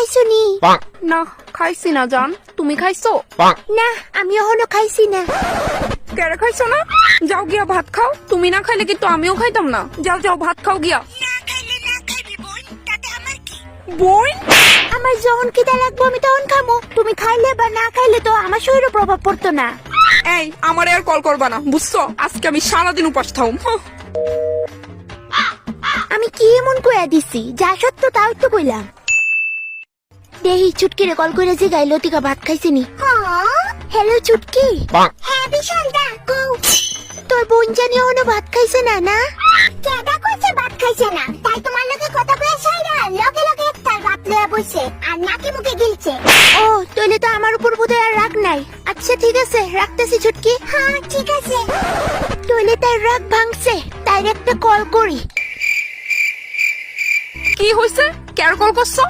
খাইছো নি? না খাইছি না জান, তুমি খাইছো? না আমি এখনো খাইছি না। কেড়ে খাইছো না? যাও গিয়া ভাত খাও, তুমি না খাইলে কিন্তু আমিও খাইতাম না। যাও যাও ভাত খাও গিয়া। বোন, আমার যখন খিদা লাগবো আমি তখন খামো, তুমি খাইলে বা না খাইলে তো আমার শরীরে প্রভাব পড়তো না। এই আমার আর কল করবা না বুঝছো, আজকে আমি সারাদিন উপাস থাকুম। আমি কি এমন কইয়া দিছি যা সত্য তাও তো কইলাম। দেহি চুটকিরে কল করে জিগাই লতিকা ভাত খাইছে নি। হ্যালো চুটকি। হ্যাঁ বিশাল দা কও। তোর বোন জানি এখনো ভাত খাইছে না? না কেডা কইছে ভাত খাইছে না? তাই তোমার লগে কথা কইয়া সাইরা লগে লগে তার ভাত লইয়া বসে আর নাকি মুখে গিলছে। ও তাইলে তো আমার উপর বোধহয় আর রাগ নাই। আচ্ছা ঠিক আছে রাখতেছি চুটকি। হ্যাঁ ঠিক আছে। তাইলে তার রাগ ভাঙছে, তাই একটা কল করি। কি হইছে? কেয়ার কল করছো?